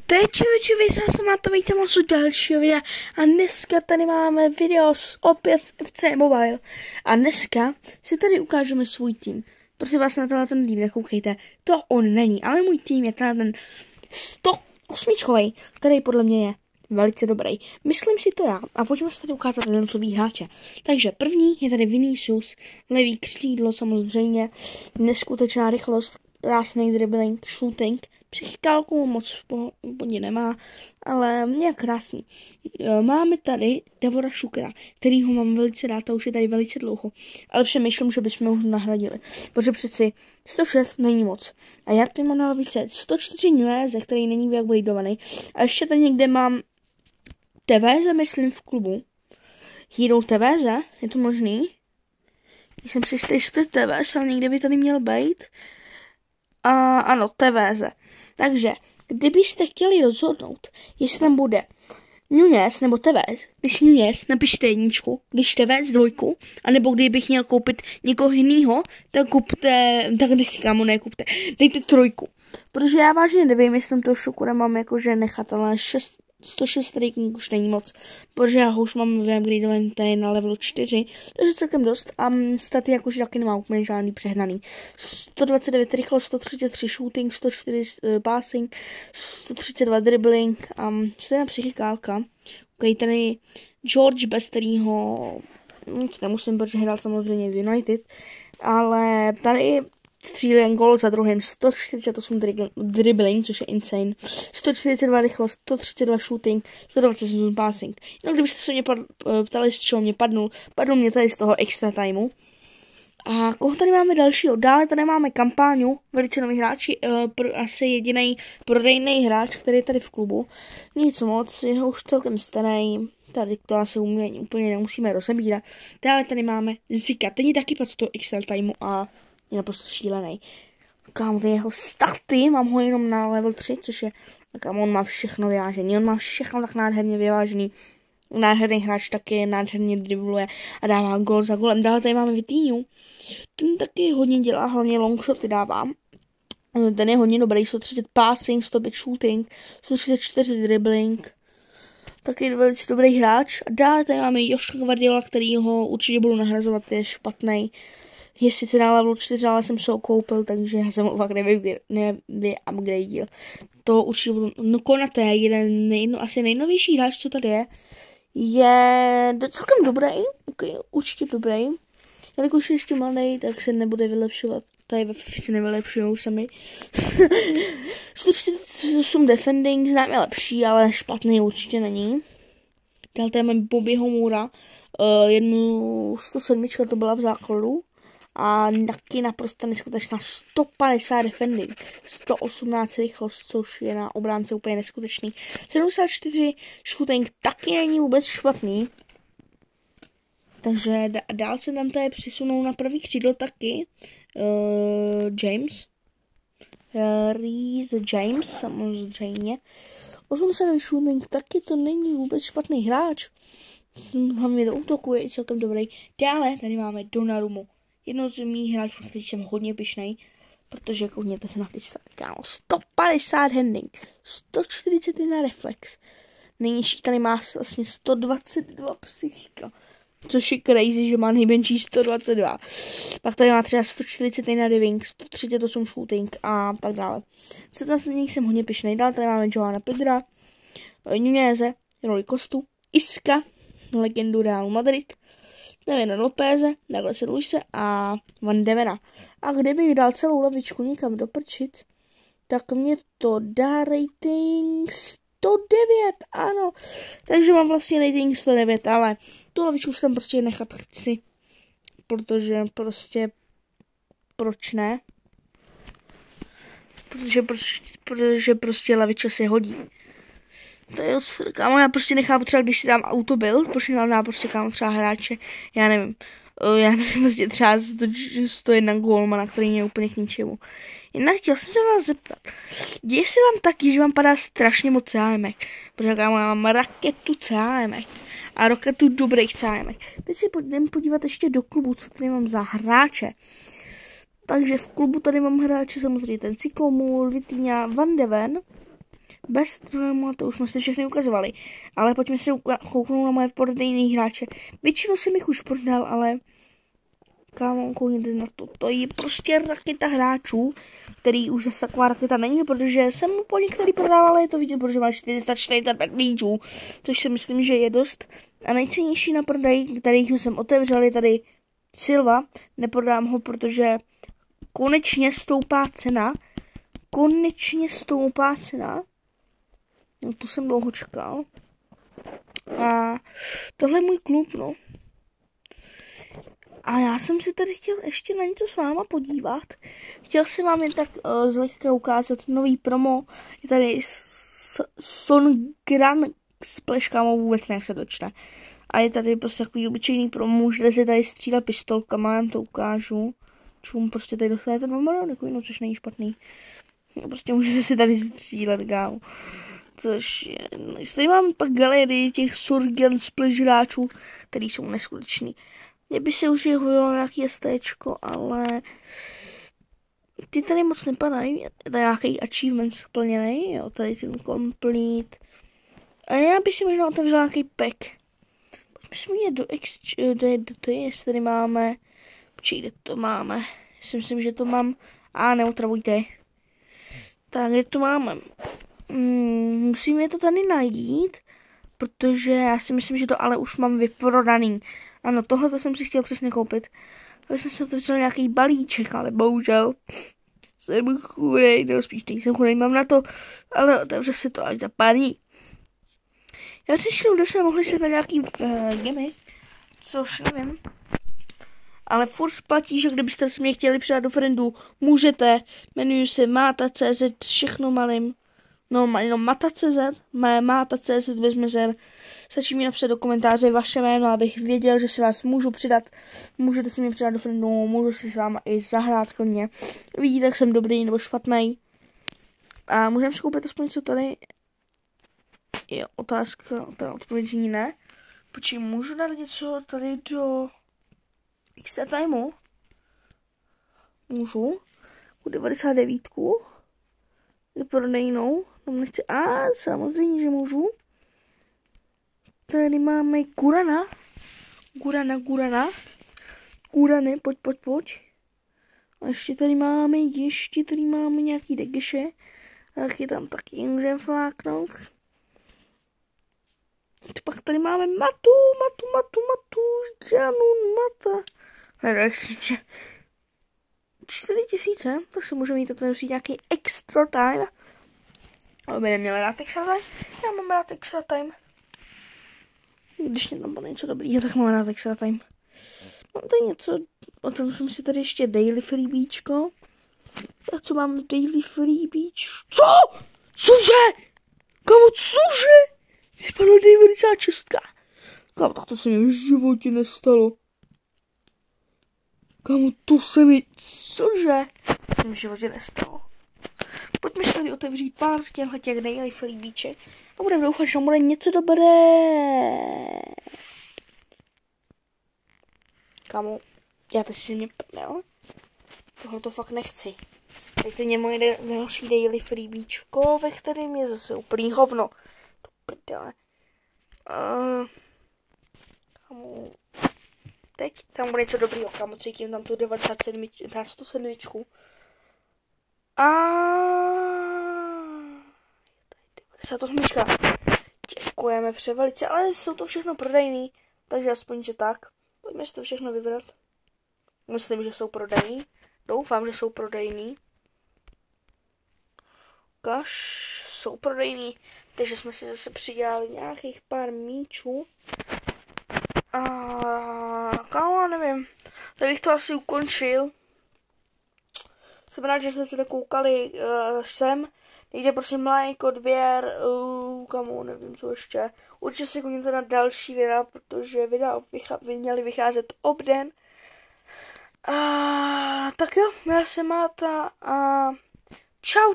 Čověče, vy se máte, vítám vás u dalšího videa a dneska tady máme video opět z FC Mobile a dneska si tady ukážeme svůj tým. Prosím vás, na ten tým nekoukejte, to on není, ale můj tým je ten 108, který podle mě je velice dobrý. Myslím si to já a pojďme se tady ukázat jednotlivý hráče. Takže první je tady Vinicius, levý křídlo samozřejmě, neskutečná rychlost, krásný dribbling, shooting, psychikálku moc podně nemá, ale je krásný. Máme tady Davora Šukera, kterýho mám velice rád a už je tady velice dlouho, ale přemýšlím, že bychom ho nahradili, protože přeci 106 není moc. A já tady mám na lavice 104 Nueze, který není vyupgradeovaný. A ještě tady někde mám Teveze, myslím, v klubu. Hero Teveze, je to možný? Jsem si jistý, že to je Teveze, ale někde by tady měl být. A ano, Teveze. Takže, kdybyste chtěli rozhodnout, jestli tam bude Nunes nebo Tevez, když Nunes, napište jedničku, když Tevez dvojku, anebo kdybych měl koupit někoho jinýho, tak kupte, tak kámo, ne kupte, dejte trojku. Protože já vážně nevím, jestli toho Šukura mám jakože nechat, ale 106 rating už není moc, protože já ho už mám vyupgradeovaný tady na levelu 4, takže celkem dost a staty jakože taky nemá úplně žádný přehnaný. 129 rychlost, 133 shooting, 104 passing, 132 dribbling a 101 psychikálka. Okay, tady George, bez kterýho nic nemusím, protože hrál samozřejmě v United, ale tady střílel gól za druhým, 148 dribbling, což je insane, 142 rychlost, 132 shooting, 127 passing. No, kdybyste se mě ptali, z čeho mě padnul mě tady z toho extra timeu. A koho tady máme dalšího? Dále tady máme Kampáňu, velice nový hráč, asi jediný prodejný hráč, který je tady v klubu. Nic moc, je už celkem starý, tady to asi úplně nemusíme rozebírat. Dále tady máme Zika, ten je taky pod z toho extra timeu a je naprosto šílený. Kámo, ty jeho staty, mám ho jenom na level 3, což je, kámo, on má všechno vyvážený, on má všechno tak nádherně vyvážený. Nádherný hráč taky nádherně dribluje a dává gol za golem. Dále tady máme Vitinhu, ten taky hodně dělá, hlavně longshoty dává. Ten je hodně dobrý, 130 passing, 105 shooting, 134 dribbling. Taky velice dobrý hráč. A dále tady máme Joška Guardiola, který ho určitě budu nahrazovat, je špatný. Je sice na levelu 4, ale jsem se ho koupil, takže já jsem ho fakt nevyupgradil. To určitě budu... No Konaté, jeden asi nejnovější hráč, co tady je celkem dobrý, okay, určitě dobrý. Jelikož je ještě mladý, tak se nebude vylepšovat. Tady ve FIFA se nevylepšujou sami. 138 defending, znám je lepší, ale špatný určitě není. Dále tady máme Bobbyho Moora, jednu 107 to byla v základu. A taky naprosto neskutečná 150 defending, 118 rychlost, což je na obránce úplně neskutečný. 74 shooting taky není vůbec špatný. Takže dál se tam tady přisunou na první křídlo taky James. Reece James, samozřejmě. 80 shooting taky to není vůbec špatný hráč. Hlavně do útoku je celkem dobrý. Dále tady máme Donnarummu. Jednou z mých hráčů, který jsem hodně pyšnej, protože koukněte se na ty staty, kámo. 150 handling, 141 reflex. Nejnižší tady má vlastně 122 psychika, což je crazy, že má nejmenší 122. Pak tady má třeba 141 diving, 138 shooting a tak dále. Co tam z nich jsem hodně pyšnej. Dál tady máme Joana Pedra, Nunéze, Roli Kostu, Iska, legendu Realu Madrid, Davida Lopeze, Douglase Luise a Van de Vena. A kdybych dal celou lavičku někam do prčic, tak mě to dá rating 109, ano. Takže mám vlastně rating 109, ale tu lavičku jsem prostě nechat chci, protože proč ne? Protože prostě lavička se hodí. To je kámo, já prostě nechápu třeba, když si dám autobuild, pošlám prostě kámo třeba hráče, já nevím, prostě třeba 101 gólmana, který je úplně k ničemu. Jinak chtěl jsem se vás zeptat, děje se vám taky, že vám padá strašně moc CMek, protože kámo, já mám raketu CMek a raketu dobrých CMek. Teď si jdem podívat ještě do klubu, co tady mám za hráče. Takže v klubu tady mám hráče samozřejmě ten Sycomore, Vitinha, Van de Ven, bez problémů, to už jsme si všechny ukazovali. Ale pojďme se kouknout na moje prodejný hráče. Většinu jsem jich už prodal, ale kámo, koukněte na to. To je prostě raketa hráčů, který už zase taková raketa není, protože jsem po některý prodával, je to vidět, protože má 445 líčů, což si myslím, že je dost. A nejcennější na prodej, který jsem otevřel, je tady Silva. Neprodám ho, protože konečně stoupá cena. No to jsem dlouho čekal. A tohle je můj klub, no. A já jsem si tady chtěl ještě na něco s váma podívat. Chtěl jsem vám jen tak zlehka ukázat nový promo. Je tady Songran Splash, kámo, vůbec ne, jak se to čte. A je tady prostě takový obyčejný promo, můžete si tady střílet pistolkama, já vám to ukážu. Čum, prostě tady dostanete 2 miliony coinů, což není špatný. Prostě můžete si tady střílet, kámo. Což je, tady mám pak galerii těch Songran Splash hráčů, který jsou neskuteční. Mně by se už hodilo nějaký STčko, ale ty tady moc nepadají. Tady nějaký achievement splněný, jo, tady ten complete. A já bych si možná otevřel nějaký pack. Pojďme si mě do ty, jestli tady máme. Počkej, kde to máme? Já si myslím, že to mám. Neotravujte. Tak, kde to máme? Musíme to tady najít, protože já si myslím, že to ale už mám vyprodaný. Ano, tohle jsem si chtěl přesně koupit. Ale jsme si otevřeli nějaký balíček, ale bohužel jsem chudej, no spíš nejsem chudej, mám na to, ale otevře se to až za pár dní. Já si šlu, kde jsme mohli si na nějaký gemy, což nevím. Ale furt platí, že kdybyste si mě chtěli přidat do friendu, můžete, jmenuji se Mata.cz, všechno malým. No, jenom Mata.cz bez mezer. Stačí mi napsat do komentáře vaše jméno, abych věděl, že si vás můžu přidat. Můžete si mě přidat do friendu, můžu si s váma i zahrát klidně. Vidíte, jak jsem dobrý nebo špatný. A můžeme si koupit aspoň něco tady. Je otázka, ta odpovědí ne. Počkej, můžu dát něco tady do XT timeu? Můžu. U 99. Do prodejnou. No nechci. Samozřejmě, že můžu. Tady máme Gurana. Gurany, pojď. A ještě tady máme nějaký degeše. Tak je tam taky můžeme fláknout. Pak tady máme Matu, Janun, Mata. 4000, tak se můžeme jít tady vzít nějaký extra time. Ale by neměl rád extra time. Já mám rád extra time. Když mě tam bude něco dobrýho, tak mám rád extra time. Mám tady něco, o tom jsem si tady ještě daily freebíčko. Tak co mám daily freebíč? Co? Cože? Kámo, cože? Vypadlo 96. Kámo, tak to se mi v životě nestalo. Kámo, to se mi... Cože? To se mi v životě nestalo. Pojďme si tady otevřít pár těch daily freebíček. A budeme doufat, že bude něco dobré. Kámo, já teď si mě prdel. Tohle to fakt nechci. Dejte mě moje další daily freebíčko, ve kterém je zase úplný hovno. To prdele. Kámo, teď tam bude něco dobrýho, kámo, cítím tam tu 97, 107. A 98. Děkujeme převelice, ale jsou to všechno prodejný, takže aspoň, že tak. Pojďme si to všechno vybrat. Myslím, že jsou prodejný. Doufám, že jsou prodejný. Jsou prodejný. Takže jsme si zase přidělali nějakých pár míčů. A kámo, nevím. Tak bych to asi ukončil. Jsem rád, že jste se to koukali sem. Dejte prosím like, odběr, kamo, nevím co ještě. Určitě se koukněte na další videa, protože videa měly vycházet obden. Tak jo, já jsem Máta a čau.